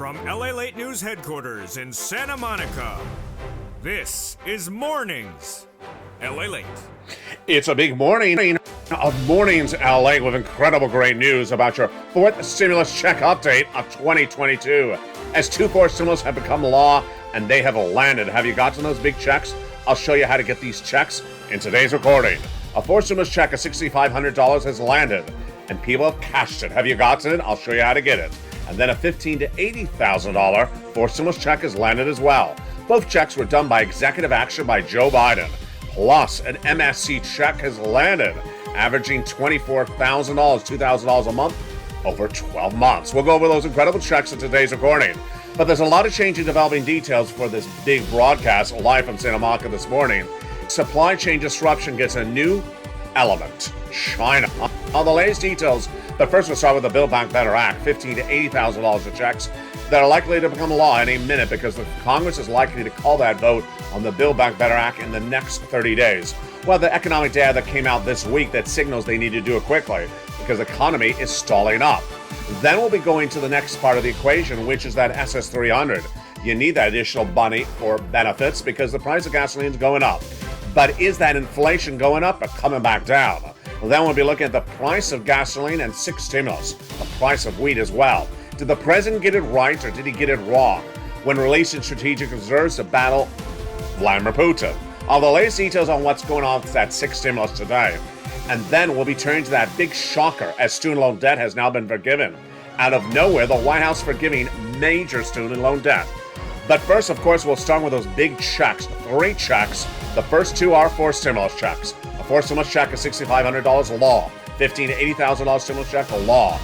From LALATE News Headquarters in Santa Monica, this is Mornings LALATE. It's a big morning of Mornings LA with incredible great news about your fourth stimulus check update of 2022. As two fourth stimulus have become law and they have landed. Have you gotten those big checks? I'll show you how to get these checks in today's recording. A fourth stimulus check of $6,500 has landed and people have cashed it. Have you gotten it? I'll show you how to get it. And then a $15,000 to $80,000 fourth stimulus check has landed as well. Both checks were done by executive action by Joe Biden. Plus, an MSC check has landed, averaging $24,000, $2,000 a month over 12 months. We'll go over those incredible checks in today's recording. But there's a lot of changing developing details for this big broadcast live from Santa Monica this morning. Supply chain disruption gets a new element. China. On the latest details, but first we'll start with the Build Back Better Act, $15,000 to $80,000 of checks that are likely to become law in a minute because the Congress is likely to call that vote on the Build Back Better Act in the next 30 days. Well, the economic data that came out this week that signals they need to do it quickly because the economy is stalling up. Then we'll be going to the next part of the equation, which is that SS300. You need that additional money for benefits because the price of gasoline is going up. But is that inflation going up or coming back down? Well, then we'll be looking at the price of gasoline and six stimulus, the price of wheat as well. Did the president get it right or did he get it wrong when releasing strategic reserves to battle Vladimir Putin? All the latest details on what's going on with that six stimulus today. And then we'll be turning to that big shocker as student loan debt has now been forgiven. Out of nowhere, the White House forgiving major student loan debt. But first, of course, we'll start with those big checks, three checks. The first two are four stimulus checks. A fourth stimulus check is $6,500, law. $15,000 to $80,000 stimulus check, law.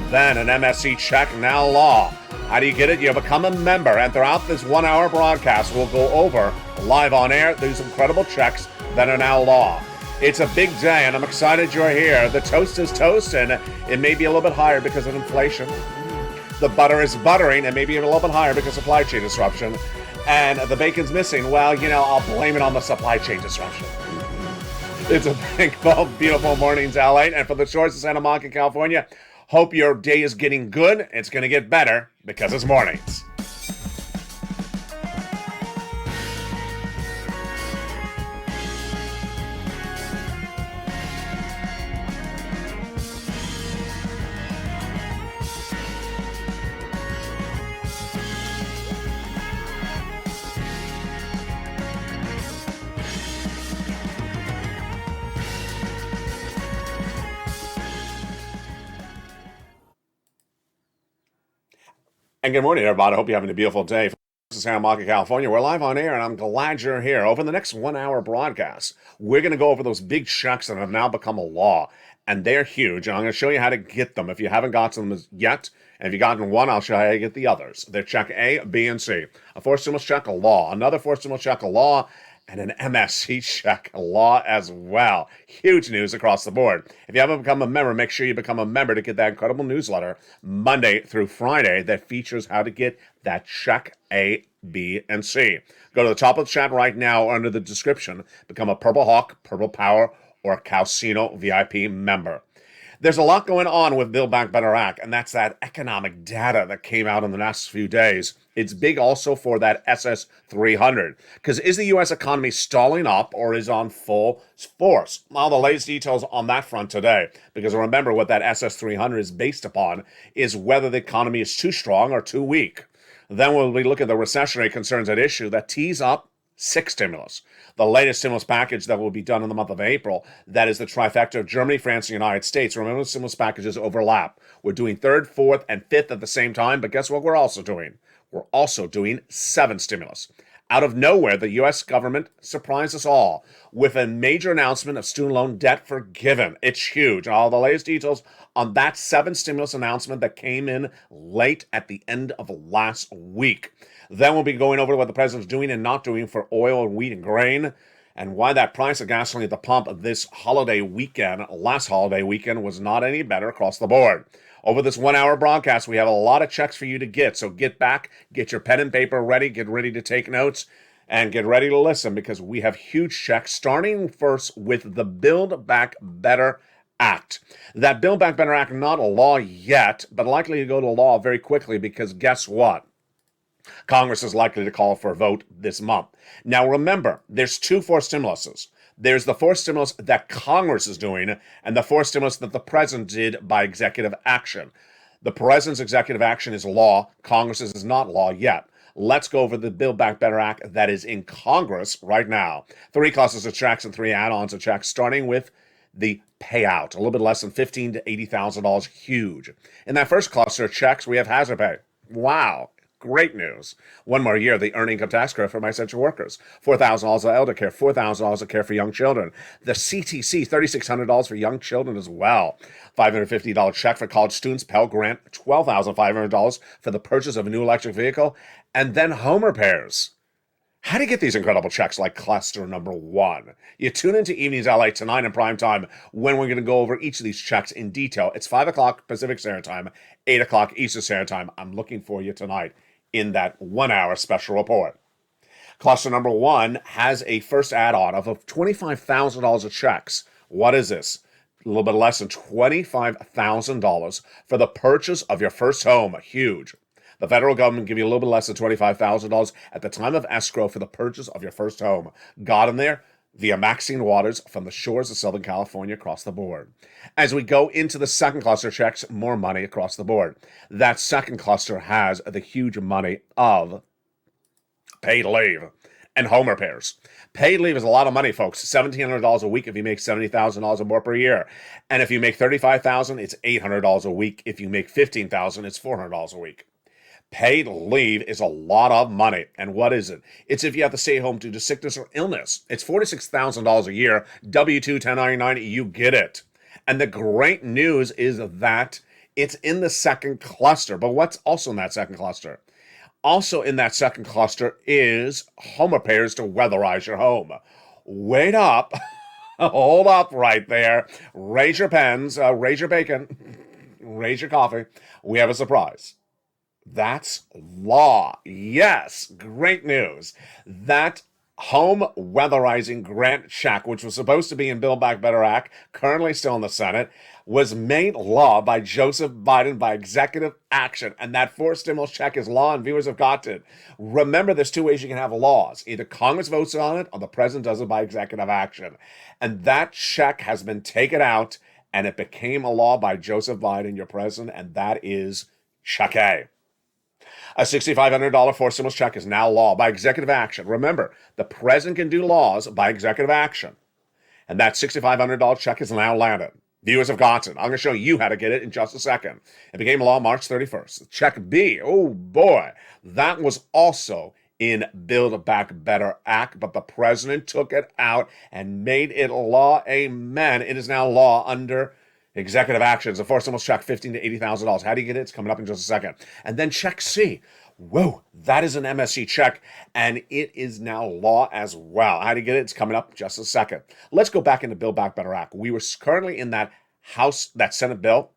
Then an MSC check, now law. How do you get it? You become a member, and throughout this 1 hour broadcast, we'll go over live on air these incredible checks that are now law. It's a big day, and I'm excited you're here. The toast is toast, and it may be a little bit higher because of inflation. The butter is buttering, and maybe a little bit higher because of supply chain disruption. And the bacon's missing. Well, I'll blame it on the supply chain disruption. It's a big, beautiful Mornings LA, and for the shores of Santa Monica, California, hope your day is getting good. It's going to get better because it's mornings. And good morning, everybody. I hope you're having a beautiful day. This is Santa Monica, California. We're live on air, and I'm glad you're here. Over the next 1 hour broadcast, we're going to go over those big checks that have now become a law, and they're huge. And I'm going to show you how to get them if you haven't gotten them yet. And if you've gotten one, I'll show you how to get the others. They're check A, B, and C. A fourth stimulus check, a law. Another fourth stimulus check, a law. And an MSC check, a law as well. Huge news across the board. If you haven't become a member, make sure you become a member to get that incredible newsletter Monday through Friday that features how to get that check A, B, and C. Go to the top of the chat right now under the description. Become a Purple Hawk, Purple Power, or Calcino VIP member. There's a lot going on with Build Back Better Act, and that's that economic data that came out in the last few days. It's big also for that SS300, because is the U.S. economy stalling up or is on full force? All the latest details on that front today, because remember what that SS300 is based upon is whether the economy is too strong or too weak. Then we'll be looking at the recessionary concerns at issue that tease up six stimulus. The latest stimulus package that will be done in the month of April, that is the trifecta of Germany, France, and the United States. Remember, the stimulus packages overlap. We're doing third, fourth, and fifth at the same time, but guess what we're also doing? We're also doing seven stimulus. Out of nowhere, the U.S. government surprised us all with a major announcement of student loan debt forgiven. It's huge. All the latest details on that seven stimulus announcement that came in late at the end of last week. Then we'll be going over what the president's doing and not doing for oil and wheat and grain, and why that price of gasoline at the pump this holiday weekend, last holiday weekend, was not any better across the board. Over this 1 hour broadcast, we have a lot of checks for you to get. So get back, get your pen and paper ready, get ready to take notes, and get ready to listen because we have huge checks, starting first with the Build Back Better Act. That Build Back Better Act, not a law yet, but likely to go to law very quickly because guess what? Congress is likely to call for a vote this month. Now remember, there's two forced stimuluses. There's the forced stimulus that Congress is doing and the forced stimulus that the president did by executive action. The president's executive action is law. Congress's is not law yet. Let's go over the Build Back Better Act that is in Congress right now. 3 clusters of checks and 3 add-ons of checks, starting with the payout, a little bit less than $15,000 to $80,000, huge. In that first cluster of checks, we have hazard pay. Wow, great news. One more year, the earned income tax credit for my essential workers. $4,000 of elder care, $4,000 of care for young children. The CTC, $3,600 for young children as well. $550 check for college students, Pell Grant, $12,500 for the purchase of a new electric vehicle, and then home repairs. How do you get these incredible checks like cluster number 1? You tune into Evenings LA tonight in prime time when we're going to go over each of these checks in detail. It's 5 o'clock Pacific Standard Time, 8 o'clock Eastern Standard Time. I'm looking for you tonight in that 1-hour special report. Cluster number 1 has a first add-on of $25,000 of checks. What is this? A little bit less than $25,000 for the purchase of your first home. Huge. The federal government give you a little bit less than $25,000 at the time of escrow for the purchase of your first home. Got them there via Maxine Waters from the shores of Southern California across the board. As we go into the second cluster checks, more money across the board. That second cluster has the huge money of paid leave and home repairs. Paid leave is a lot of money, folks. $1,700 a week if you make $70,000 or more per year. And if you make $35,000, it's $800 a week. If you make $15,000, it's $400 a week. Paid leave is a lot of money. And what is it? It's if you have to stay home due to sickness or illness. It's $46,000 a year. W-2, 1099, you get it. And the great news is that it's in the second cluster. But what's also in that second cluster? Also in that second cluster is home repairs to weatherize your home. Wait up. Hold up right there. Raise your pens. Raise your bacon. Raise your coffee. We have a surprise. That's law. Yes, great news. That home weatherizing grant check, which was supposed to be in Build Back Better Act, currently still in the Senate, was made law by Joseph Biden by executive action. And that forced stimulus check is law, and viewers have got it. Remember, there's 2 ways you can have laws. Either Congress votes on it or the president does it by executive action. And that check has been taken out, and it became a law by Joseph Biden, your president, and that is check A. A $6,500 forced stimulus check is now law by executive action. Remember, the president can do laws by executive action. And that $6,500 check is now landed. Viewers have gotten it. I'm going to show you how to get it in just a second. It became law March 31st. Check B, oh boy, that was also in Build Back Better Act, but the president took it out and made it law. Amen. It is now law under executive actions. A forced stimulus check, $15,000 to $80,000. How do you get it? It's coming up in just a second. And then check C. Whoa, that is an MSC check, and it is now law as well. How do you get it? It's coming up in just a second. Let's go back into Build Back Better Act. We were currently in that House, that Senate bill.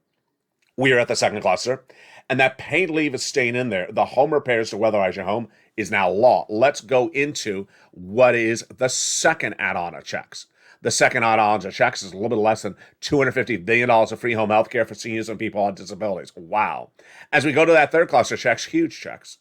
We are at the second cluster, and that paid leave is staying in there. The home repairs to weatherize your home is now law. Let's go into what is the second add-on of checks. The second add-on of checks is a little bit less than $250 billion of free home health care for seniors and people on disabilities. Wow. As we go to that third cluster, checks, huge checks.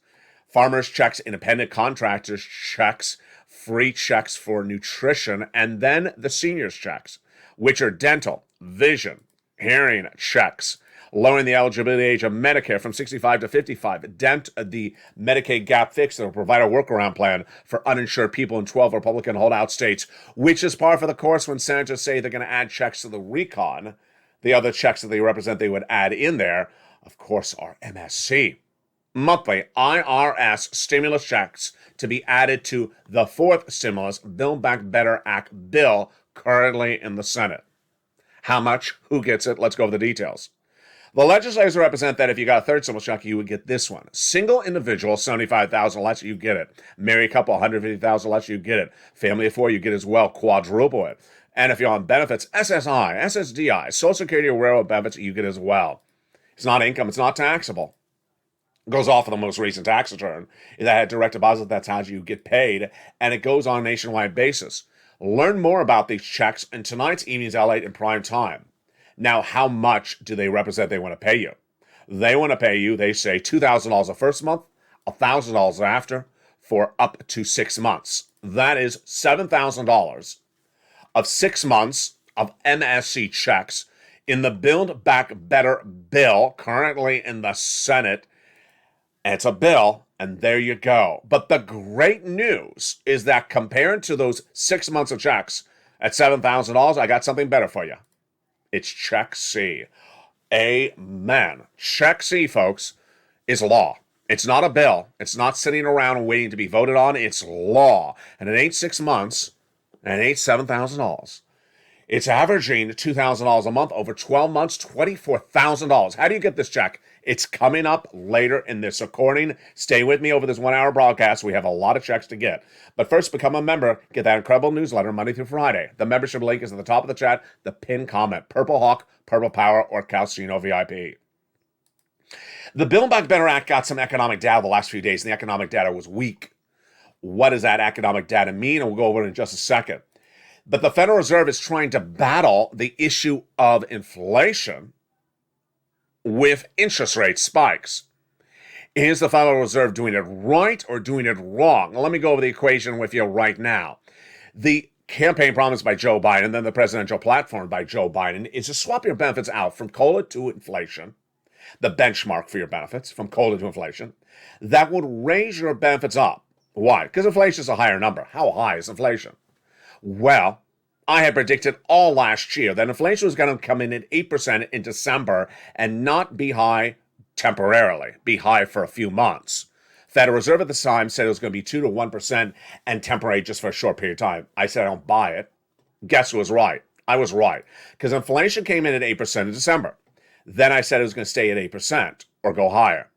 Farmers checks, independent contractors checks, free checks for nutrition, and then the seniors checks, which are dental, vision, hearing checks, lowering the eligibility age of Medicare from 65 to 55, the Medicaid gap fix that will provide a workaround plan for uninsured people in 12 Republican holdout states, which is par for the course when senators say they're going to add checks to the recon. The other checks that they represent they would add in there, of course, are MSC. Monthly IRS stimulus checks to be added to the fourth stimulus Build Back Better Act bill currently in the Senate. How much? Who gets it? Let's go over the details. The legislators represent that if you got a third stimulus check, you would get this one. Single individual, $75,000 less, you get it. Married couple, $150,000 less, you get it. Family of 4, you get as well. Quadruple it. And if you're on benefits, SSI, SSDI, Social Security or railroad benefits, you get as well. It's not income. It's not taxable. It goes off of the most recent tax return. If that had direct deposit, that's how you get paid. And it goes on a nationwide basis. Learn more about these checks in tonight's Evenings LALATE in prime time. Now, how much do they represent they want to pay you? They want to pay you, they say, $2,000 the first month, $1,000 after for up to 6 months. That is $7,000 of 6 months of MSC checks in the Build Back Better bill currently in the Senate. And it's a bill, and there you go. But the great news is that compared to those 6 months of checks at $7,000, I got something better for you. It's Check C. Amen. Check C, folks, is law. It's not a bill. It's not sitting around and waiting to be voted on. It's law. And it ain't 6 months, and it ain't $7,000. It's averaging $2,000 a month over 12 months, $24,000. How do you get this check? It's coming up later in this recording. Stay with me over this 1 hour broadcast. We have a lot of checks to get. But first, become a member. Get that incredible newsletter Monday through Friday. The membership link is at the top of the chat. The pinned comment. Purple Hawk, Purple Power, or Calcino VIP. The Build Back Better Act got some economic data the last few days, and the economic data was weak. What does that economic data mean? And we'll go over it in just a second. But the Federal Reserve is trying to battle the issue of inflation with interest rate spikes. Is the Federal Reserve doing it right or doing it wrong? Let me go over the equation with you right now. The campaign promise by Joe Biden, and then the presidential platform by Joe Biden, is to swap your benefits out from COLA to inflation, the benchmark for your benefits, from COLA to inflation. That would raise your benefits up. Why? Because inflation is a higher number. How high is inflation? Well, I had predicted all last year that inflation was going to come in at 8% in December and not be high temporarily, be high for a few months. Federal Reserve at the time said it was going to be 2 to 1% and temporary just for a short period of time. I said I don't buy it. Guess who was right? I was right. Because inflation came in at 8% in December. Then I said it was going to stay at 8% or go higher.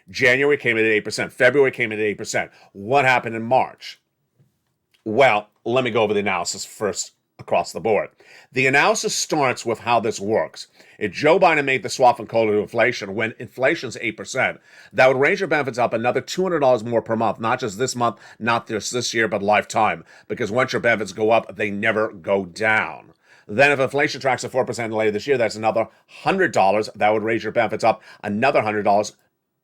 January came in at 8%. February came in at 8%. What happened in March? Well, let me go over the analysis first across the board. The analysis starts with how this works. If Joe Biden made the swap from COLA to inflation, when inflation's 8%, that would raise your benefits up another $200 more per month, not just this month, not just this year, but lifetime. Because once your benefits go up, they never go down. Then if inflation tracks at 4% later this year, that's another $100. That would raise your benefits up another $100,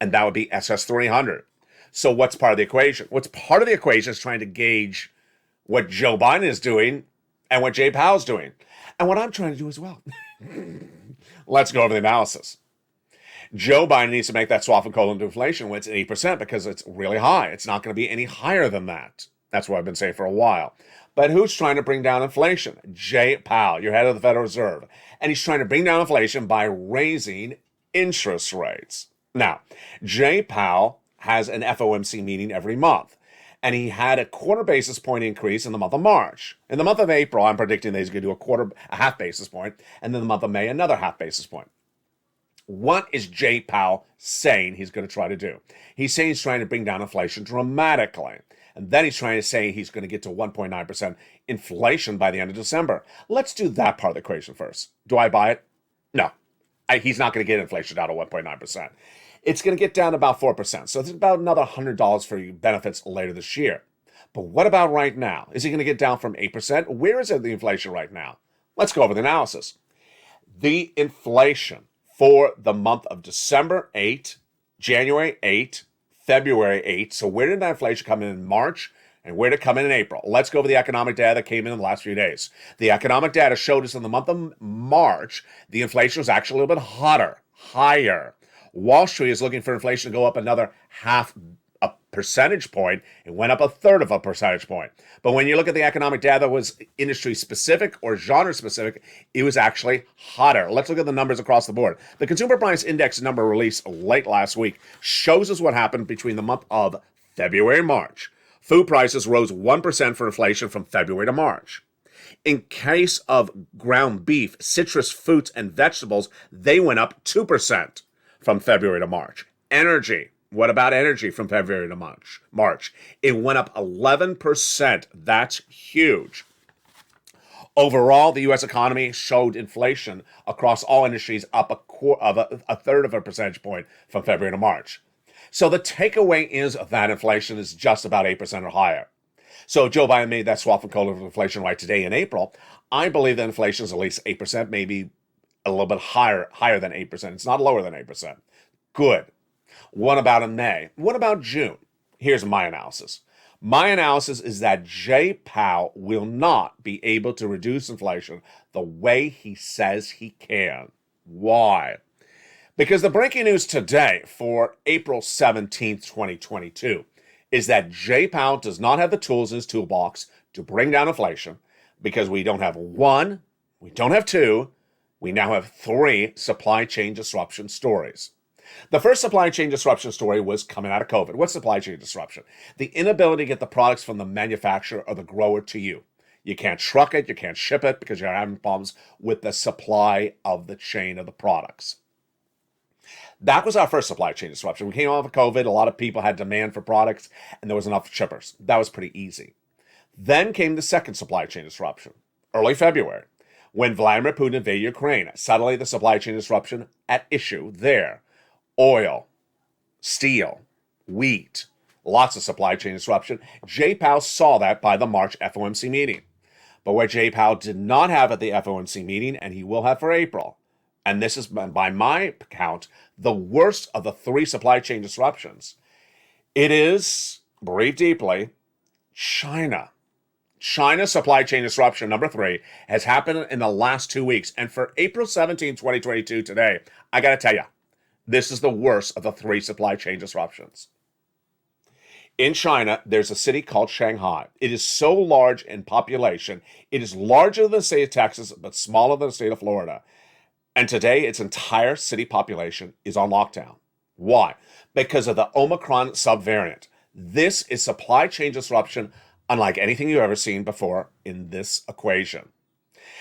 and that would be SS 300. So what's part of the equation? What's part of the equation is trying to gauge what Joe Biden is doing and what Jay Powell's doing, and what I'm trying to do as well. Let's go over the analysis. Joe Biden needs to make that swap from COLA to inflation when it's at 8% because it's really high. It's not going to be any higher than that. That's what I've been saying for a while. But who's trying to bring down inflation? Jay Powell, your head of the Federal Reserve. And he's trying to bring down inflation by raising interest rates. Now, Jay Powell has an FOMC meeting every month. And he had a quarter basis point increase in the month of March. In the month of April, I'm predicting that he's going to do a half basis point, and then the month of May, another half basis point. What is Jay Powell saying he's going to try to do? He's saying he's trying to bring down inflation dramatically. And then he's trying to say he's going to get to 1.9% inflation by the end of December. Let's do that part of the equation first. Do I buy it? No. He's not going to get inflation down to 1.9%. It's going to get down to about 4%. So it's about another $100 for your benefits later this year. But what about right now? Is he going to get down from 8%? Where is the inflation right now? Let's go over the analysis. The inflation for the month of December, 8, January, 8, February, 8. So where did that inflation come in March? And where did it come in April? Let's go over the economic data that came in the last few days. The economic data showed us in the month of March, the inflation was actually a little bit higher. Wall Street is looking for inflation to go up another half a percentage point. It went up a third of a percentage point. But when you look at the economic data that was industry specific or genre specific, it was actually hotter. Let's look at the numbers across the board. The Consumer Price Index number released late last week shows us what happened between the month of February and March. Food prices rose 1% for inflation from February to March. In case of ground beef, citrus fruits, and vegetables, they went up 2%. From February to March. Energy. What about energy from February to March? It went up 11%. That's huge. Overall, the U.S. economy showed inflation across all industries up a third of a percentage point from February to March. So the takeaway is that inflation is just about 8% or higher. So Joe Biden made that swap from COLA to inflation right today in April. I believe that inflation is at least 8%, maybe a little bit higher than 8%. It's not lower than 8%. Good. What about in May? What about June? Here's my analysis. My analysis is that Jay Powell will not be able to reduce inflation the way he says he can. Why? Because the breaking news today for April 17th, 2022, is that Jay Powell does not have the tools in his toolbox to bring down inflation because we don't have one, we don't have two, we now have three supply chain disruption stories. The first supply chain disruption story was coming out of COVID. What's supply chain disruption? The inability to get the products from the manufacturer or the grower to you. You can't truck it, you can't ship it because you're having problems with the supply of the chain of the products. That was our first supply chain disruption. We came off of COVID, a lot of people had demand for products, and there was enough shippers. That was pretty easy. Then came the second supply chain disruption, early February, when Vladimir Putin invaded Ukraine. Suddenly the supply chain disruption at issue there. Oil, steel, wheat, lots of supply chain disruption. Jay Powell saw that by the March FOMC meeting. But what Jay Powell did not have at the FOMC meeting, and he will have for April, and this is, by my count, the worst of the three supply chain disruptions. It is, breathe deeply, China. China's supply chain disruption, number three, has happened in the last 2 weeks. And for April 17, 2022, today, I got to tell you, this is the worst of the three supply chain disruptions. In China, there's a city called Shanghai. It is so large in population. It is larger than the state of Texas, but smaller than the state of Florida. And today, its entire city population is on lockdown. Why? Because of the Omicron subvariant. This is supply chain disruption unlike anything you've ever seen before in this equation.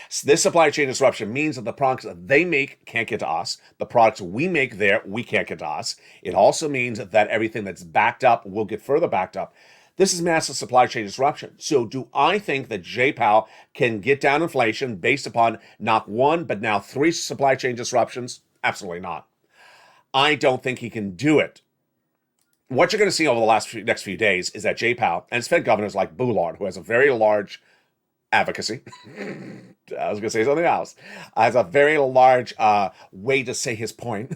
So this supply chain disruption means that the products that they make can't get to us. The products we make there, we can't get to us. It also means that everything that's backed up will get further backed up. This is massive supply chain disruption. So do I think that Jay Powell can get down inflation based upon not one, but now three supply chain disruptions? Absolutely not. I don't think he can do it. What you're going to see over the next few days is that Jay Powell and his Fed governors like Bullard, who has a very large advocacy, I was going to say something else, has a very large way to say his point,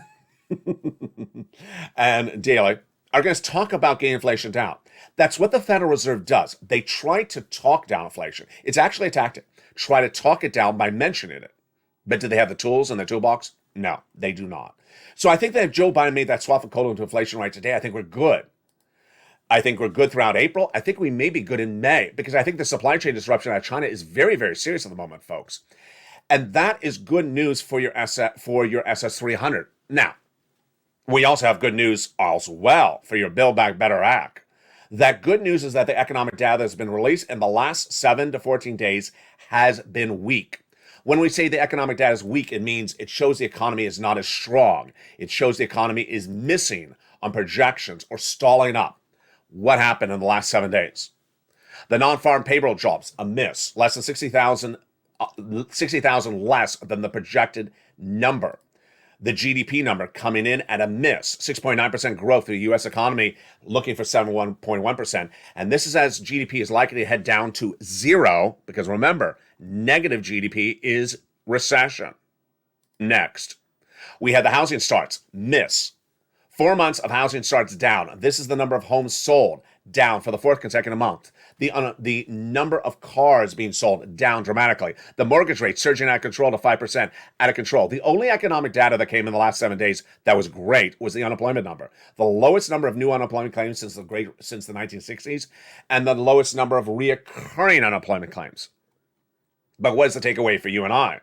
and Daly are going to talk about getting inflation down. That's what the Federal Reserve does. They try to talk down inflation. It's actually a tactic. Try to talk it down by mentioning it. But do they have the tools in their toolbox? No, they do not. So I think that if Joe Biden made that swap of coal into inflation right today, I think we're good. I think we're good throughout April. I think we may be good in May because I think the supply chain disruption out of China is very, very serious at the moment, folks. And that is good news for your SS300. Now, we also have good news as well for your Build Back Better Act. That good news is that the economic data that's been released in the last 7 to 14 days has been weak. When we say the economic data is weak, it means it shows the economy is not as strong. It shows the economy is missing on projections or stalling up. What happened in the last 7 days? The non-farm payroll jobs, a miss, less than 60,000 less than the projected number. The GDP number coming in at a miss, 6.9% growth for the U.S. economy, looking for 7.1%. And this is as GDP is likely to head down to zero, because remember, negative GDP is recession. Next, we had the housing starts, miss. 4 months of housing starts down. This is the number of homes sold, down for the fourth consecutive month. The number of cars being sold, down dramatically. The mortgage rate surging out of control to 5%, out of control. The only economic data that came in the last 7 days that was great was the unemployment number. The lowest number of new unemployment claims since the 1960s, and the lowest number of reoccurring unemployment claims. But what is the takeaway for you and I?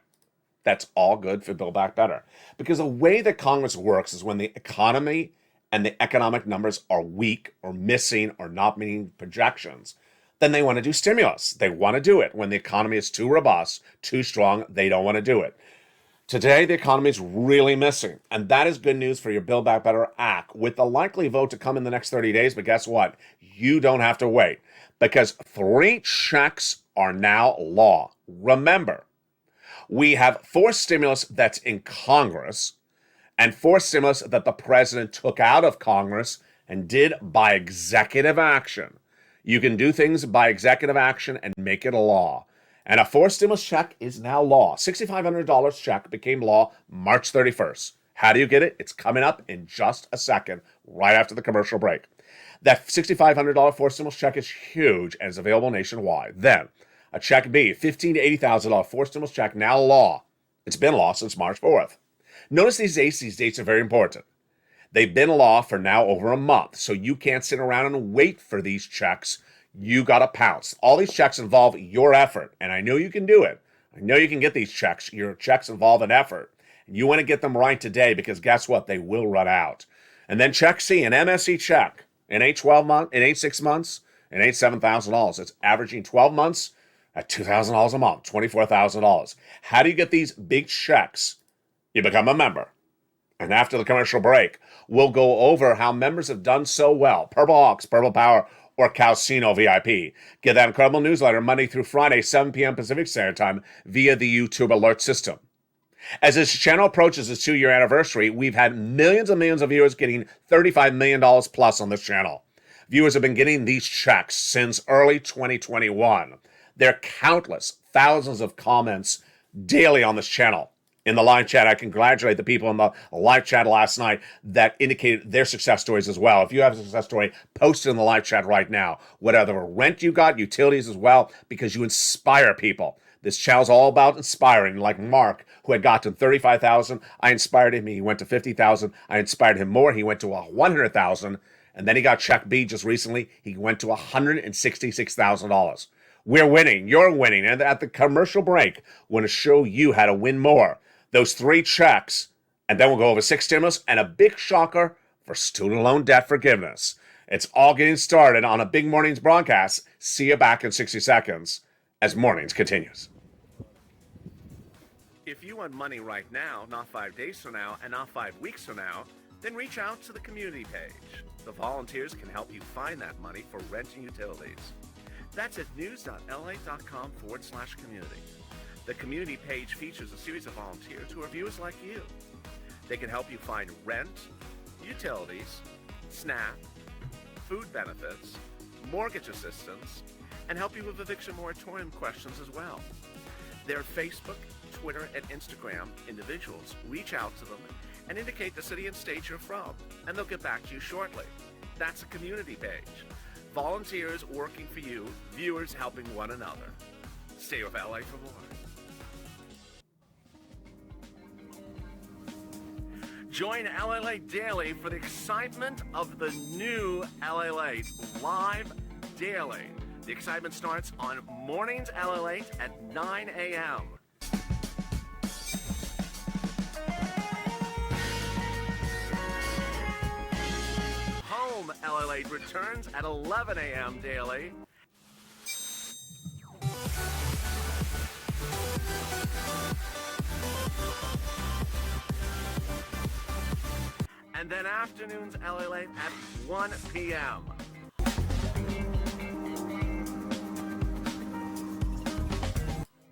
That's all good for Build Back Better. Because the way that Congress works is when the economy and the economic numbers are weak or missing or not meeting projections, then they want to do stimulus. They want to do it. When the economy is too robust, too strong, they don't want to do it. Today, the economy is really missing. And that is good news for your Build Back Better Act, with the likely vote to come in the next 30 days. But guess what? You don't have to wait, because 3 checks are now law. Remember, we have 4 stimulus that's in Congress and 4 stimulus that the president took out of Congress and did by executive action. You can do things by executive action and make it a law. And a 4 stimulus check is now law. $6,500 check became law March 31st. How do you get it? It's coming up in just a second, right after the commercial break. That $6,500 forced stimulus check is huge and is available nationwide. Then, a Check B, $15,000 to $80,000 forced stimulus check, now law. It's been law since March 4th. Notice these dates. These dates are very important. They've been law for now over a month, so you can't sit around and wait for these checks. You got to pounce. All these checks involve your effort, and I know you can do it. I know you can get these checks. Your checks involve an effort. And you want to get them right today because guess what? They will run out. And then Check C, an MSC check. It ain't 12 months, it ain't 6 months, it ain't $7,000. It's averaging 12 months at $2,000 a month, $24,000. How do you get these big checks? You become a member. And after the commercial break, we'll go over how members have done so well. Purple Hawks, Purple Power, or Calcino VIP. Get that incredible newsletter Monday through Friday, 7 p.m. Pacific Standard Time via the YouTube alert system. As this channel approaches its 2-year anniversary, we've had millions and millions of viewers getting $35 million plus on this channel. Viewers have been getting these checks since early 2021. There are countless thousands of comments daily on this channel. In the live chat, I congratulate the people in the live chat last night that indicated their success stories as well. If you have a success story, post it in the live chat right now. Whatever rent you got, utilities as well, because you inspire people. This channel's all about inspiring, like Mark, who had gotten $35,000. I inspired him. He went to $50,000. I inspired him more. He went to $100,000. And then he got Check B just recently. He went to $166,000. We're winning. You're winning. And at the commercial break, we're going to show you how to win more. Those 3 checks, and then we'll go over 6 stimulus and a big shocker for student loan debt forgiveness. It's all getting started on a Big Mornings broadcast. See you back in 60 seconds as Mornings continues. If you want money right now, not 5 days from now, and not 5 weeks from now, then reach out to the community page. The volunteers can help you find that money for rent and utilities. That's at news.lalate.com/community. The community page features a series of volunteers who are viewers like you. They can help you find rent, utilities, SNAP, food benefits, mortgage assistance, and help you with eviction moratorium questions as well. Their Facebook, Twitter, and Instagram individuals reach out to them and indicate the city and state you're from, and they'll get back to you shortly. That's a community page. Volunteers working for you, viewers helping one another. Stay with LA for more. Join LALATE daily for the excitement of the new LALATE live daily. The excitement starts on Mornings LALATE at 9 a.m. Home LALATE returns at 11 a.m. daily. And then afternoons LALATE at 1 p.m.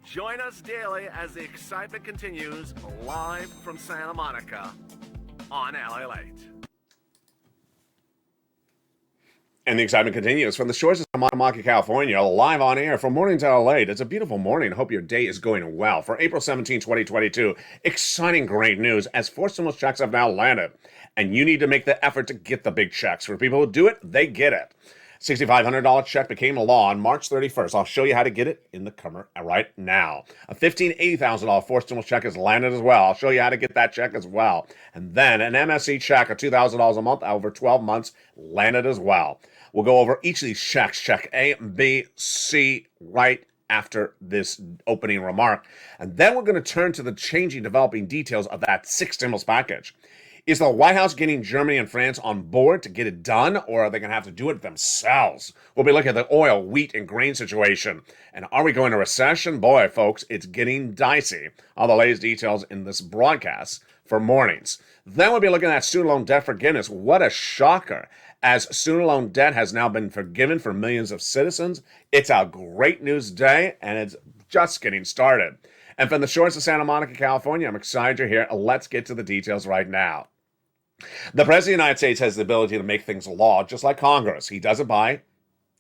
Join us daily as the excitement continues live from Santa Monica on LALATE. And the excitement continues from the shores of Santa Monica, California, live on air from Mornings LALATE. It's a beautiful morning. I hope your day is going well. For April 17, 2022, exciting great news as 4 stimulus checks have now landed. And you need to make the effort to get the big checks. For people who do it, they get it. $6,500 check became law on March 31st. I'll show you how to get it in the comer right now. A $15,000, $80,000 forced stimulus check is landed as well. I'll show you how to get that check as well. And then an MSC check of $2,000 a month over 12 months landed as well. We'll go over each of these checks, check A, B, C, right after this opening remark. And then we're going to turn to the changing, developing details of that 6 stimulus package. Is the White House getting Germany and France on board to get it done, or are they going to have to do it themselves? We'll be looking at the oil, wheat, and grain situation. And are we going to recession? Boy, folks, it's getting dicey. All the latest details in this broadcast for Mornings. Then we'll be looking at student loan debt forgiveness. What a shocker. As student loan debt has now been forgiven for millions of citizens, it's a great news day, and it's just getting started. And from the shores of Santa Monica, California, I'm excited you're here. Let's get to the details right now. The President of the United States has the ability to make things law, just like Congress. He does it by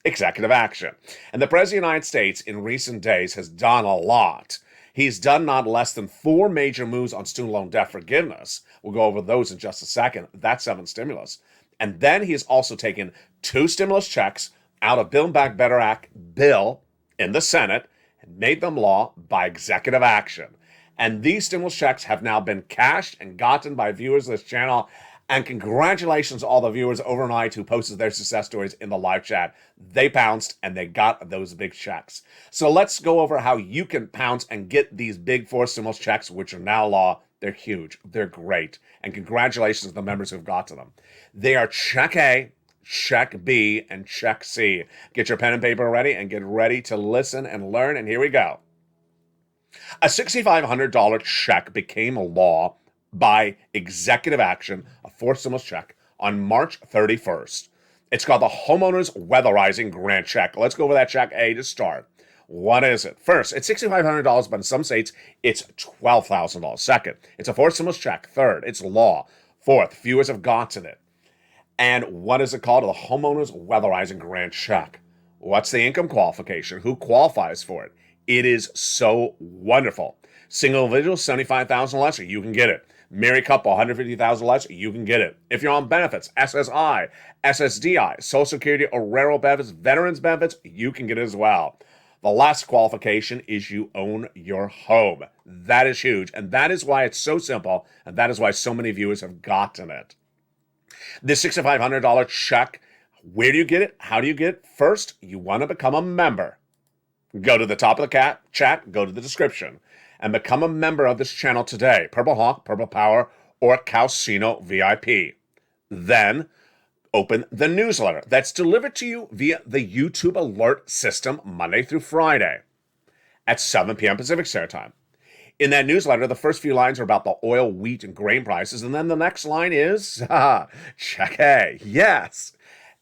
executive action. And the President of the United States in recent days has done a lot. He's done not less than 4 major moves on student loan debt forgiveness. We'll go over those in just a second. That's 7 stimulus. And then he's also taken 2 stimulus checks out of Build Back Better Act bill in the Senate and made them law by executive action. And these stimulus checks have now been cashed and gotten by viewers of this channel. And congratulations to all the viewers overnight who posted their success stories in the live chat. They pounced and they got those big checks. So let's go over how you can pounce and get these big 4 stimulus checks, which are now law. They're huge. They're great. And congratulations to the members who've got to them. They are Check A, Check B, and Check C. Get your pen and paper ready and get ready to listen and learn. And here we go. A $6,500 check became law by executive action, a 4 stimulus check, on March 31st. It's called the Homeowners Weatherizing Grant Check. Let's go over that Check A to start. What is it? First, it's $6,500, but in some states, it's $12,000. Second, it's a 4 stimulus check. Third, it's law. Fourth, viewers have gotten it. And what is it called? The Homeowners Weatherizing Grant Check. What's the income qualification? Who qualifies for it? It is so wonderful. Single individual, $75,000 less, you can get it. Married couple, $150,000 less, you can get it. If you're on benefits, SSI, SSDI, Social Security or rural benefits, veterans benefits, you can get it as well. The last qualification is you own your home. That is huge, and that is why it's so simple, and that is why so many viewers have gotten it. This $6,500 check, where do you get it? How do you get it? First, you want to become a member. Go to the top of the chat, go to the description, and become a member of this channel today. Purple Hawk, Purple Power, or Calcino VIP. Then, open the newsletter that's delivered to you via the YouTube alert system Monday through Friday at 7 p.m. Pacific Standard Time. In that newsletter, the first few lines are about the oil, wheat, and grain prices, and then the next line is, check A. Yes.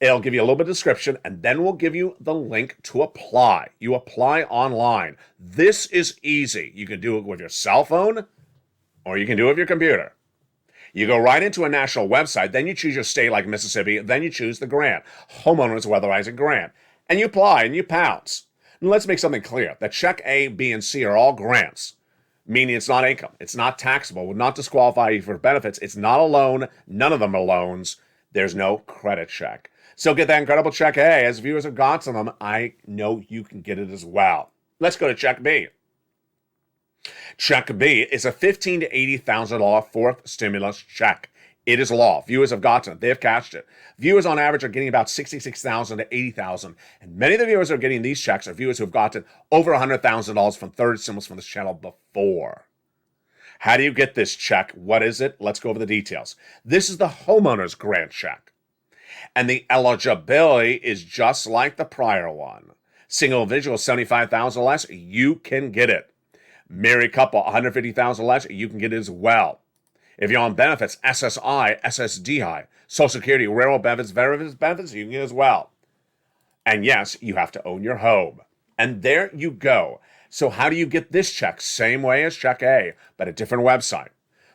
It'll give you a little bit of description, and then we'll give you the link to apply. You apply online. This is easy. You can do it with your cell phone, or you can do it with your computer. You go right into a national website, then you choose your state like Mississippi, then you choose the grant, Homeowners Weatherizing Grant, and you apply and you pounce. And let's make something clear. That Check A, B, and C are all grants, meaning it's not income, it's not taxable, would not disqualify you for benefits, it's not a loan, none of them are loans, there's no credit check. So get that incredible Check A. As viewers have gotten them, I know you can get it as well. Let's go to Check B. Check B is a $15,000 to $80,000 4th stimulus check. It is law. Viewers have gotten it. They have cashed it. Viewers on average are getting about $66,000 to $80,000. And many of the viewers who are getting these checks are viewers who have gotten over $100,000 from 3rd stimulus from this channel before. How do you get this check? What is it? Let's go over the details. This is the Homeowners Grant Check. And the eligibility is just like the prior one. Single individual, $75,000 less, you can get it. Married couple, $150,000 less, you can get it as well. If you're on benefits, SSI, SSDI, Social Security, rural benefits, veterans benefits, you can get it as well. And yes, you have to own your home. And there you go. So how do you get this check? Same way as Check A, but a different website.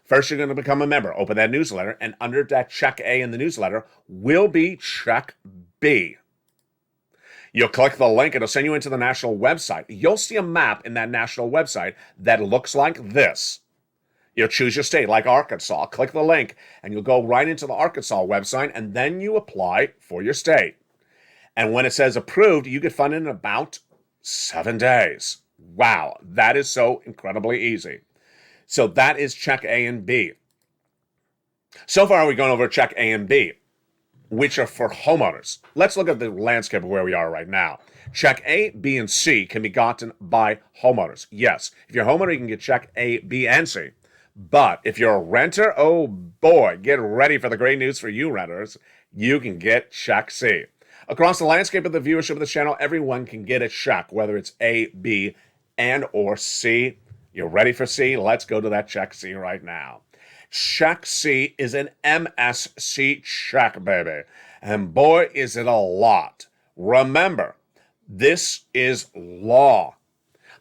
First, you're going to become a member. Open that newsletter, and under that Check A in the newsletter will be Check B. You'll click the link. It'll send you into the national website. You'll see a map in that national website that looks like this. You'll choose your state, like Arkansas. Click the link, and you'll go right into the Arkansas website, and then you apply for your state. And when it says approved, you get funded in about 7 days. Wow, that is so incredibly easy. So that is Check A and B. So far, we've gone over Check A and B, which are for homeowners. Let's look at the landscape of where we are right now. Check A, B, and C can be gotten by homeowners. Yes, if you're a homeowner, you can get Check A, B, and C. But if you're a renter, oh boy, get ready for the great news for you renters. You can get Check C. Across the landscape of the viewership of the channel, everyone can get a check, whether it's A, B, and or C. You're ready for C? Let's go to that Check C right now. Check C is an MSC check, baby. And boy, is it a lot. Remember, this is law.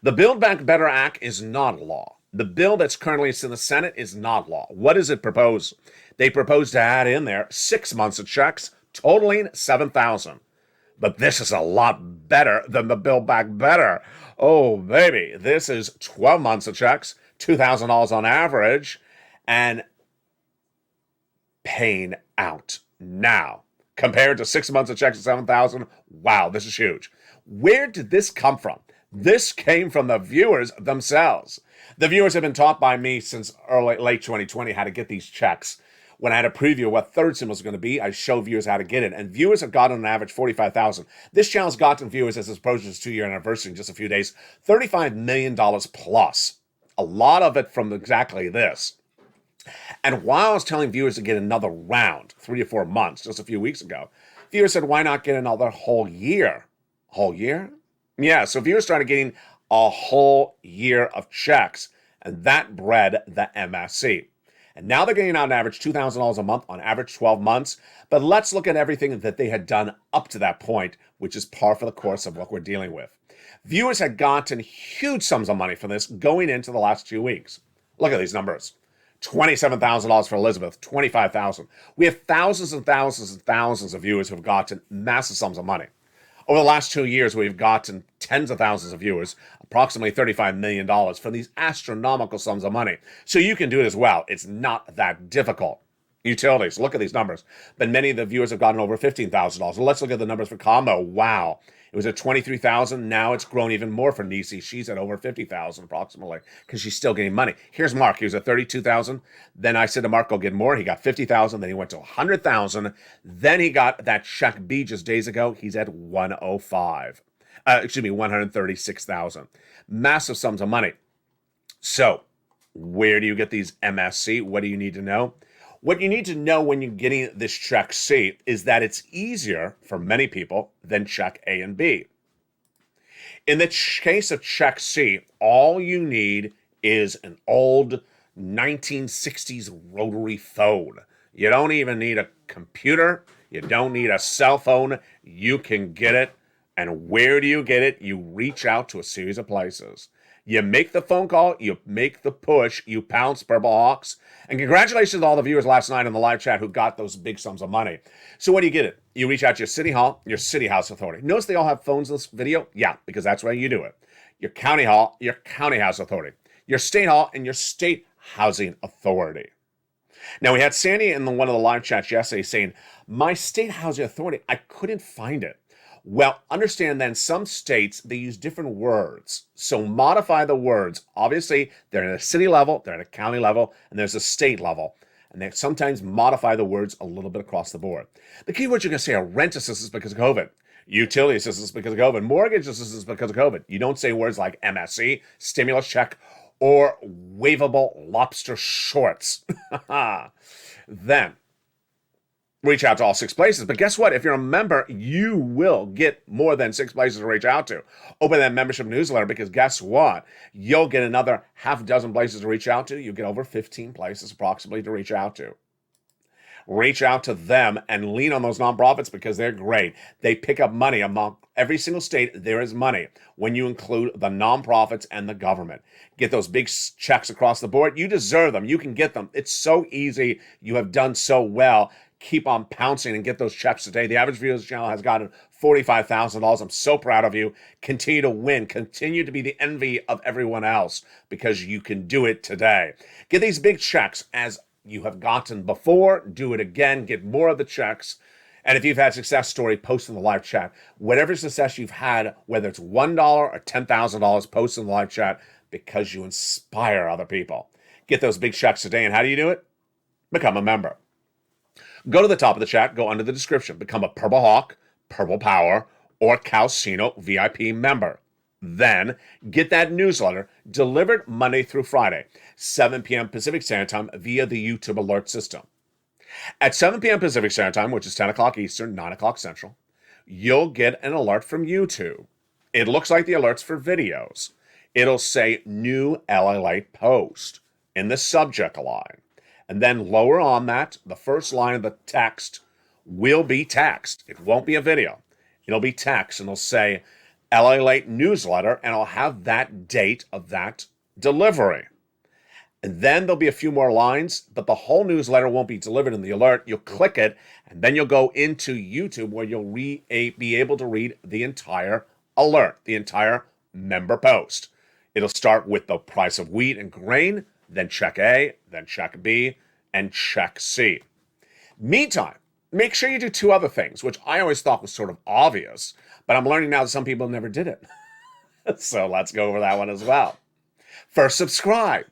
The Build Back Better Act is not law. The bill that's currently in the Senate is not law. What does it propose? They propose to add in there 6 months of checks, totaling $7,000. But this is a lot better than the Build Back Better. Oh, baby. This is 12 months of checks, $2,000 on average, and paying out now. Compared to 6 months of checks at $7,000, wow, this is huge. Where did this come from? This came from the viewers themselves. The viewers have been taught by me since late 2020 how to get these checks. When I had a preview of what third symbol is going to be, I show viewers how to get it. And viewers have gotten on average 45,000. This channel's gotten viewers as it approaches its 2-year anniversary in just a few days, $35 million plus. A lot of it from exactly this. And while I was telling viewers to get another round, 3 to 4 months, just a few weeks ago, viewers said, why not get another whole year? Whole year? Yeah, so viewers started getting a whole year of checks, and that bred the MSC. And now they're getting on average $2,000 a month on average 12 months. But let's look at everything that they had done up to that point, which is par for the course of what we're dealing with. Viewers had gotten huge sums of money from this going into the last 2 weeks. Look at these numbers. $27,000 for Elizabeth, $25,000. We have thousands and thousands and thousands of viewers who have gotten massive sums of money. Over the last 2 years, we've gotten tens of thousands of viewers, approximately $35 million from these astronomical sums of money. So you can do it as well. It's not that difficult. Utilities, look at these numbers. But many of the viewers have gotten over $15,000. Well, let's look at the numbers for Combo. Wow. It was at $23,000. Now it's grown even more for Nisi. She's at over $50,000 approximately because she's still getting money. Here's Mark. He was at $32,000. Then I said to Mark, go get more. He got $50,000. Then he went to $100,000. Then he got that check B just days ago. He's at 136,000. Massive sums of money. So where do you get these MSC? What do you need to know? What you need to know when you're getting this check C is that it's easier for many people than check A and B. In the case of check C, all you need is an old 1960s rotary phone. You don't even need a computer. You don't need a cell phone. You can get it. And where do you get it? You reach out to a series of places. You make the phone call, you make the push, you pounce Purple Hawks. And congratulations to all the viewers last night in the live chat who got those big sums of money. So when do you get it? You reach out to your city hall, your city house authority. Notice they all have phones in this video? Yeah, because that's where you do it. Your county hall, your county house authority. Your state hall, and your state housing authority. Now, we had Sandy in one of the live chats yesterday saying, my state housing authority, I couldn't find it. Well, understand that in some states, they use different words. So modify the words. Obviously, they're at a city level, they're at a county level, and there's a state level. And they sometimes modify the words a little bit across the board. The key words you're going to say are rent assistance because of COVID, utility assistance because of COVID, mortgage assistance because of COVID. You don't say words like MSC, stimulus check, or waivable lobster shorts. Then, reach out to all 6 places. But guess what? If you're a member, you will get more than 6 places to reach out to. Open that membership newsletter because guess what? You'll get another half dozen places to reach out to. You get over 15 places approximately to reach out to. Reach out to them and lean on those nonprofits because they're great. They pick up money among every single state. There is money when you include the nonprofits and the government. Get those big checks across the board. You deserve them. You can get them. It's so easy. You have done so well. Keep on pouncing and get those checks today. The average viewer of this channel has gotten $45,000. I'm so proud of you. Continue to win. Continue to be the envy of everyone else because you can do it today. Get these big checks as you have gotten before. Do it again. Get more of the checks. And if you've had a success story, post in the live chat. Whatever success you've had, whether it's $1 or $10,000, post in the live chat because you inspire other people. Get those big checks today. And how do you do it? Become a member. Go to the top of the chat, go under the description, become a Purple Hawk, Purple Power, or Calcino VIP member. Then get that newsletter delivered Monday through Friday, 7 p.m. Pacific Standard Time via the YouTube alert system. At 7 p.m. Pacific Standard Time, which is 10 o'clock Eastern, 9 o'clock Central, you'll get an alert from YouTube. It looks like the alerts for videos. It'll say new LALATE post in the subject line. And then lower on that, the first line of the text will be text. It won't be a video. It'll be text, and it'll say LALATE newsletter, and it'll have that date of that delivery. And then there'll be a few more lines, but the whole newsletter won't be delivered in the alert. You'll click it, and then you'll go into YouTube where you'll be able to read the entire alert, the entire member post. It'll start with the price of wheat and grain, then check A, then check B, and check C. Meantime, make sure you do two other things, which I always thought was sort of obvious, but I'm learning now that some people never did it. So let's go over that one as well. First, subscribe.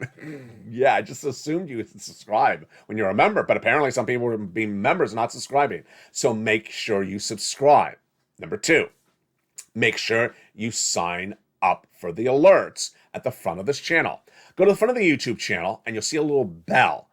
Yeah, I just assumed you would subscribe when you're a member, but apparently some people were being members and not subscribing. So make sure you subscribe. Number two, make sure you sign up for the alerts at the front of this channel. Go to the front of the YouTube channel and you'll see a little bell.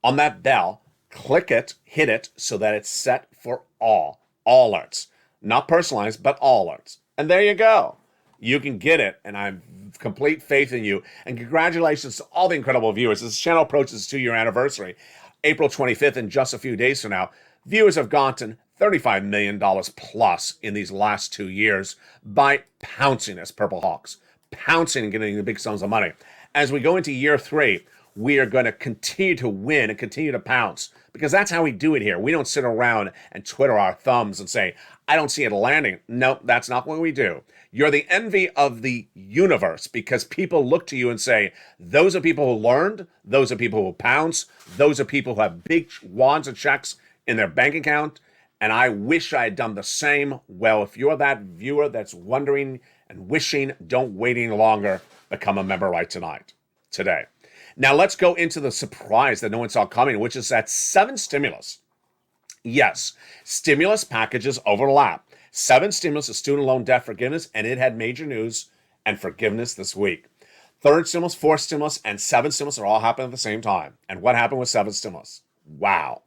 On that bell, click it, hit it so that it's set for all alerts. Not personalized, but all alerts. And there you go. You can get it, and I have complete faith in you. And congratulations to all the incredible viewers. This channel approaches its 2-year anniversary, April 25th, in just a few days from now. Viewers have gotten $35 million plus in these last 2 years by pouncing as Purple Hawks, pouncing and getting the big sums of money. As we go into year 3, we are going to continue to win and continue to pounce, because that's how we do it here. We don't sit around and twiddle our thumbs and say, I don't see it landing. No, that's not what we do. You're the envy of the universe, because people look to you and say, those are people who learned, those are people who pounce, those are people who have big wads of checks in their bank account, and I wish I had done the same. Well, if you're that viewer that's wondering and wishing, don't wait any longer. Become a member right today. Now let's go into the surprise that no one saw coming, which is that 7 stimulus. Yes, stimulus packages overlap. 7 stimulus of student loan debt forgiveness, and it had major news and forgiveness this week. 3rd stimulus, 4th stimulus, and 7th stimulus are all happening at the same time. And what happened with 7th stimulus? Wow.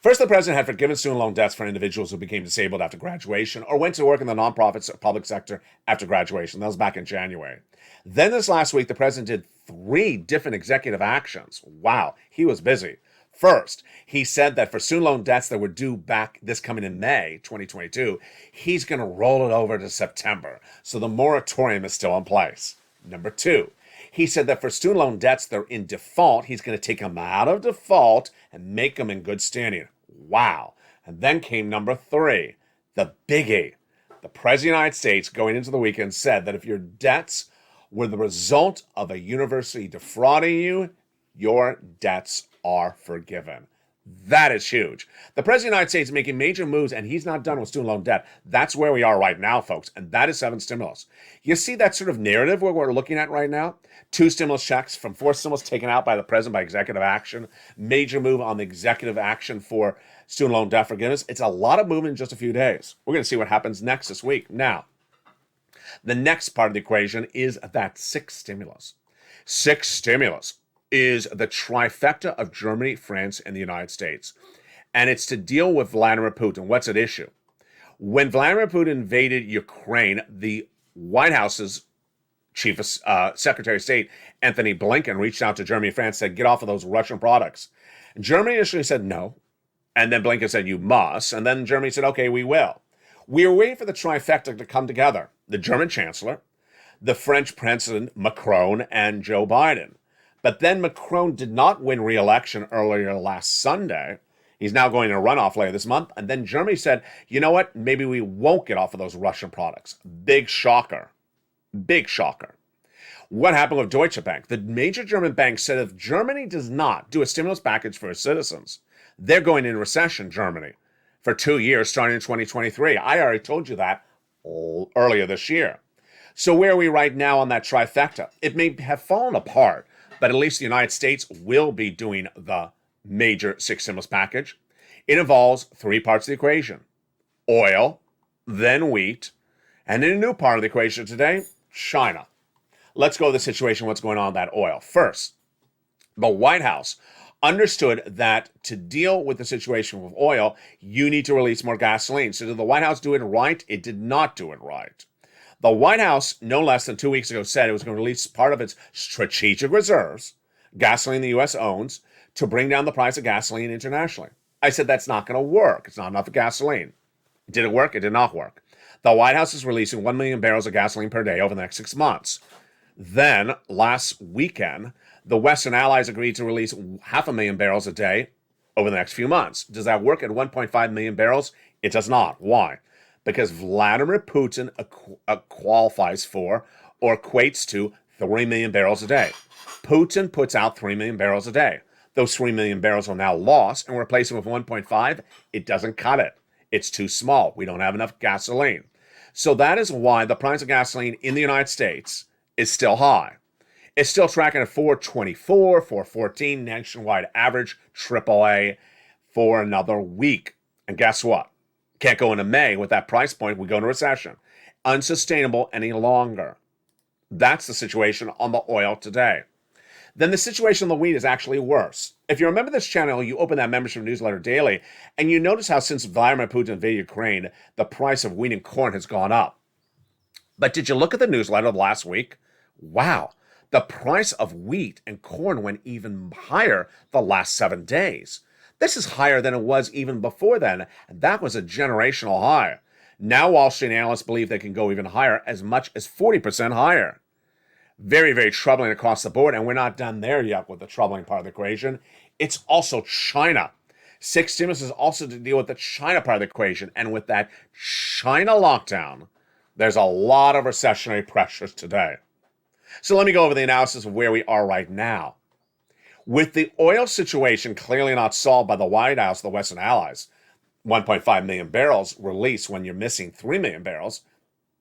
First, the president had forgiven student loan debts for individuals who became disabled after graduation or went to work in the nonprofit public sector after graduation. That was back in January. Then this last week, the president did 3 different executive actions. Wow, he was busy. First, he said that for student loan debts that were due back this coming in May 2022, he's going to roll it over to September. So the moratorium is still in place. Number 2, he said that for student loan debts that are in default, he's going to take them out of default and make them in good standing. Wow. And then came number 3, the biggie. The President of the United States, going into the weekend, said that if your debts were the result of a university defrauding you, your debts are forgiven. That is huge. The President of the United States is making major moves, and he's not done with student loan debt. That's where we are right now, folks, and that is 7 stimulus. You see that sort of narrative where we're looking at right now? 2 stimulus checks from 4 stimulus taken out by the president by executive action. Major move on the executive action for student loan debt forgiveness. It's a lot of movement in just a few days. We're going to see what happens next this week. Now, the next part of the equation is that 6 stimulus. 6 stimulus is the trifecta of Germany, France, and the United States. And it's to deal with Vladimir Putin. What's at issue? When Vladimir Putin invaded Ukraine, the White House's Chief of Secretary of State, Anthony Blinken, reached out to Germany and France, said, get off of those Russian products. And Germany initially said no. And then Blinken said, you must. And then Germany said, okay, we will. We are waiting for the trifecta to come together. The German Chancellor, the French President Macron, and Joe Biden. But then Macron did not win re-election earlier last Sunday. He's now going to runoff later this month. And then Germany said, you know what? Maybe we won't get off of those Russian products. Big shocker. Big shocker. What happened with Deutsche Bank? The major German bank said if Germany does not do a stimulus package for its citizens, they're going in recession, Germany, for 2 years starting in 2023. I already told you that earlier this year. So where are we right now on that trifecta? It may have fallen apart, but at least the United States will be doing the major 6 stimulus package. It involves 3 parts of the equation: oil, then wheat, and in a new part of the equation today, China. Let's go to the situation, what's going on with that oil. First, the White House understood that to deal with the situation with oil, you need to release more gasoline. So did the White House do it right? It did not do it right. The White House, no less than 2 weeks ago, said it was going to release part of its strategic reserves, gasoline the U.S. owns, to bring down the price of gasoline internationally. I said that's not going to work. It's not enough gasoline. Did it work? It did not work. The White House is releasing 1 million barrels of gasoline per day over the next 6 months. Then, last weekend, The Western allies agreed to release 500,000 barrels a day over the next few months. Does that work at 1.5 million barrels? It does not. Why? Because Vladimir Putin qualifies for or equates to 3 million barrels a day. Putin puts out 3 million barrels a day. Those 3 million barrels are now lost, and replacing with 1.5, it doesn't cut it. It's too small. We don't have enough gasoline. So that is why the price of gasoline in the United States is still high. It's still tracking at 424, 414 nationwide average AAA for another week. And guess what? Can't go into May with that price point. We go into recession. Unsustainable any longer. That's the situation on the oil today. Then the situation on the wheat is actually worse. If you remember this channel, you open that membership newsletter daily, and you notice how since Vladimir Putin invaded Ukraine, the price of wheat and corn has gone up. But did you look at the newsletter of last week? Wow, the price of wheat and corn went even higher the last 7 days. This is higher than it was even before then, and that was a generational high. Now Wall Street analysts believe they can go even higher, as much as 40% higher. Very, very troubling across the board, and we're not done there yet with the troubling part of the equation. It's also China. Six stimulus is also to deal with the China part of the equation, and with that China lockdown, there's a lot of recessionary pressures today. So let me go over the analysis of where we are right now. With the oil situation clearly not solved by the White House, the Western allies, 1.5 million barrels released when you're missing 3 million barrels,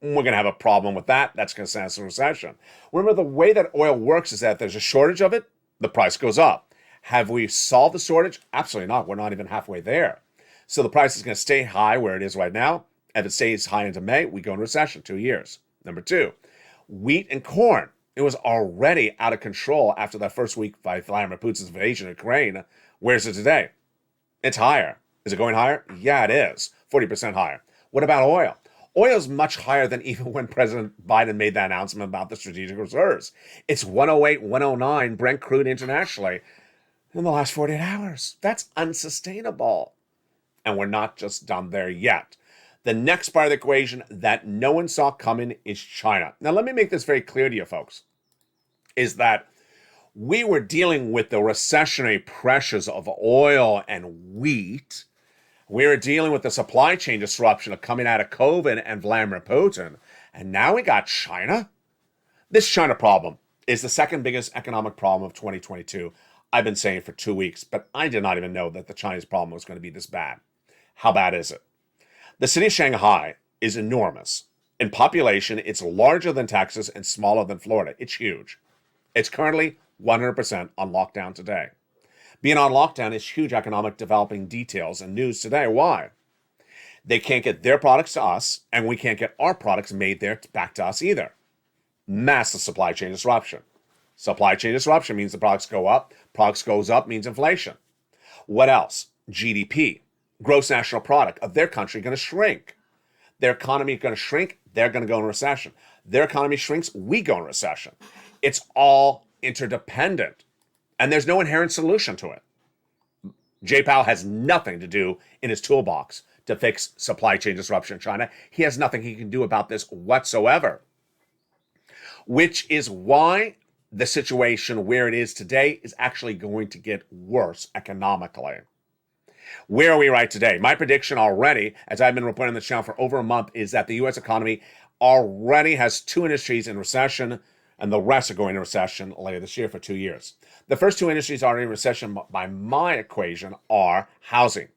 we're going to have a problem with that. That's going to send us a recession. Remember, the way that oil works is that there's a shortage of it, the price goes up. Have we solved the shortage? Absolutely not. We're not even halfway there. So the price is going to stay high where it is right now. If it stays high into May, we go into recession, 2 years. Number two, wheat and corn. It was already out of control after that first week by Vladimir Putin's invasion of Ukraine. Where's it today? It's higher. Is it going higher? Yeah, it is. 40% higher. What about oil? Oil is much higher than even when President Biden made that announcement about the strategic reserves. It's 108, 109 Brent crude internationally in the last 48 hours. That's unsustainable. And we're not just done there yet. The next part of the equation that no one saw coming is China. Now, let me make this very clear to you, folks, is that we were dealing with the recessionary pressures of oil and wheat. We were dealing with the supply chain disruption of coming out of COVID and Vladimir Putin. And now we got China. This China problem is the second biggest economic problem of 2022. I've been saying for 2 weeks, but I did not even know that the Chinese problem was going to be this bad. How bad is it? The city of Shanghai is enormous. In population, it's larger than Texas and smaller than Florida. It's huge. It's currently 100% on lockdown today. Being on lockdown is huge economic developing details and news today. Why? They can't get their products to us, and we can't get our products made there back to us either. Massive supply chain disruption. Supply chain disruption means the products go up. Products goes up means inflation. What else? GDP. Gross national product of their country going to shrink. Their economy going to shrink, they're going to go in recession. Their economy shrinks, we go in recession. It's all interdependent, and there's no inherent solution to it. Jay Powell has nothing to do in his toolbox to fix supply chain disruption in China. He has nothing he can do about this whatsoever, which is why the situation where it is today is actually going to get worse economically. Where are we right today? My prediction already, as I've been reporting on the channel for over a month, is that the U.S. economy already has 2 industries in recession, and the rest are going into recession later this year for 2 years. The first 2 industries already in recession by my equation are housing.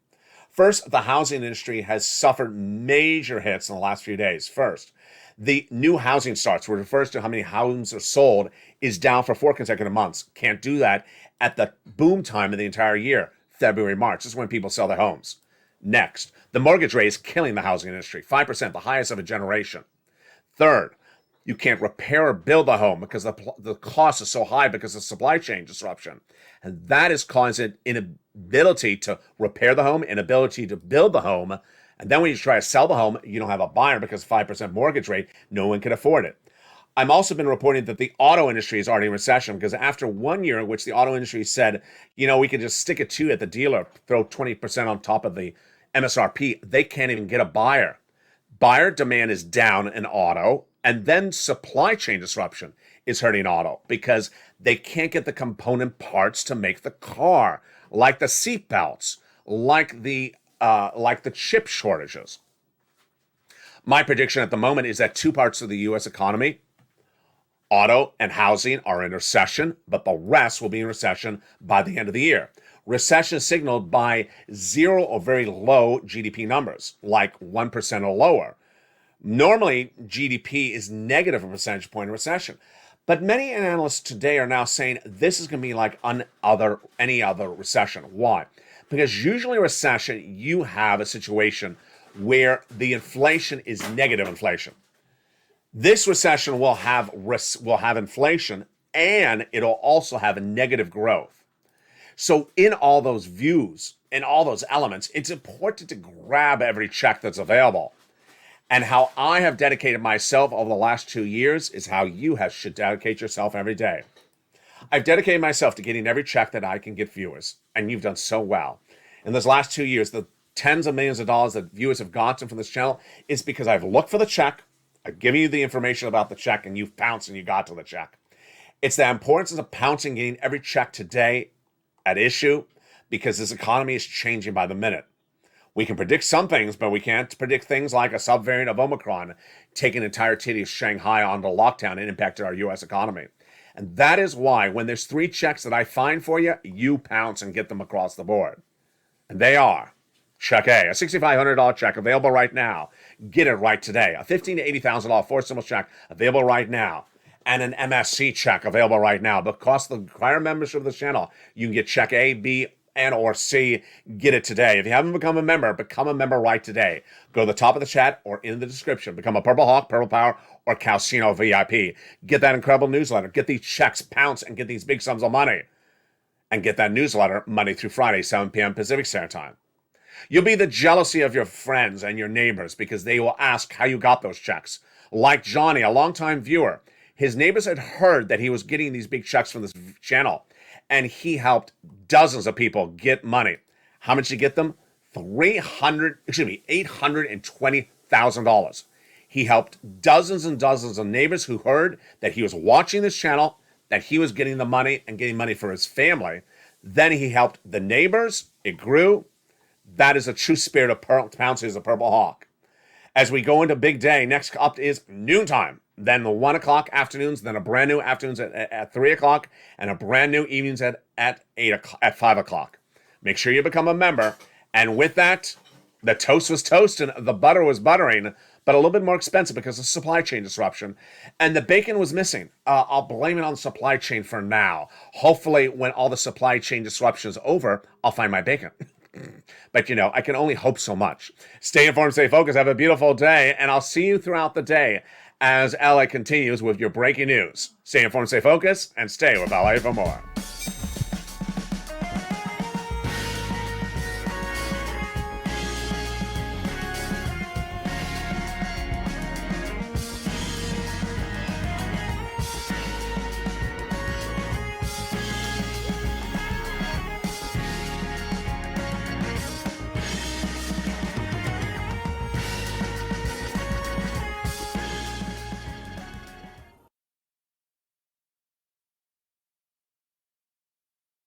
First, the housing industry has suffered major hits in the last few days. First, the new housing starts, which refers to how many homes are sold, is down for 4 consecutive months. Can't do that at the boom time of the entire year. February, March. This is when people sell their homes. Next, the mortgage rate is killing the housing industry. 5%, the highest of a generation. Third, you can't repair or build a home because the cost is so high because of supply chain disruption. And that is causing inability to repair the home, inability to build the home. And then when you try to sell the home, you don't have a buyer because 5% mortgage rate, no one can afford it. I've also been reporting that the auto industry is already in recession because after 1 year in which the auto industry said, we can just stick it to you at the dealer, throw 20% on top of the MSRP, they can't even get a buyer. Buyer demand is down in auto, and then supply chain disruption is hurting auto because They can't get the component parts to make the car, like the seat belts, like the chip shortages. My prediction at the moment is that two parts of the U.S. economy, auto and housing, are in recession, but the rest will be in recession by the end of the year. Recession is signaled by zero or very low GDP numbers, like 1% or lower. Normally, GDP is negative a percentage point in recession. But many analysts today are now saying this is going to be like any other recession. Why? Because usually a recession, you have a situation where the inflation is negative inflation. This recession will have inflation, and it'll also have a negative growth. So in all those views, in all those elements, it's important to grab every check that's available. And how I have dedicated myself over the last 2 years is how you should dedicate yourself every day. I've dedicated myself to getting every check that I can get viewers, and you've done so well. In those last 2 years, the tens of millions of dollars that viewers have gotten from this channel is because I've looked for the check, I've given you the information about the check, and you've pounced and you got to the check. It's the importance of pouncing, getting every check today at issue, because this economy is changing by the minute. We can predict some things, but we can't predict things like a subvariant of Omicron taking the entirety of Shanghai onto lockdown and impacted our U.S. economy. And that is why when there's 3 checks that I find for you, you pounce and get them across the board. And they are Check A, a $6,500 check available right now. Get it right today. A $15,000 to $80,000 four-stimulus check available right now. And an MSC check available right now. Because of the required membership of the channel, you can get check A, B, and or C. Get it today. If you haven't become a member right today. Go to the top of the chat or in the description. Become a Purple Hawk, Purple Power, or Calcino VIP. Get that incredible newsletter. Get these checks, pounce, and get these big sums of money. And get that newsletter Monday through Friday, 7 p.m. Pacific Standard Time. You'll be the jealousy of your friends and your neighbors because they will ask how you got those checks. Like Johnny, a longtime viewer. His neighbors had heard that he was getting these big checks from this channel, and he helped dozens of people get money. How much did he get them? $820,000. He helped dozens and dozens of neighbors who heard that he was watching this channel, that he was getting the money and getting money for his family. Then he helped the neighbors. It grew. That is a true spirit of pouncing as a Purple Hawk. As we go into big day, next up is noontime. Then the 1 o'clock afternoons, then a brand new afternoons at 3 o'clock, and a brand new evenings at 5 o'clock. Make sure you become a member. And with that, the toast was toasting, the butter was buttering, but a little bit more expensive because of supply chain disruption. And the bacon was missing. I'll blame it on the supply chain for now. Hopefully, when all the supply chain disruption is over, I'll find my bacon. But, I can only hope so much. Stay informed, stay focused, have a beautiful day, and I'll see you throughout the day as LA continues with your breaking news. Stay informed, stay focused, and stay with LA for more.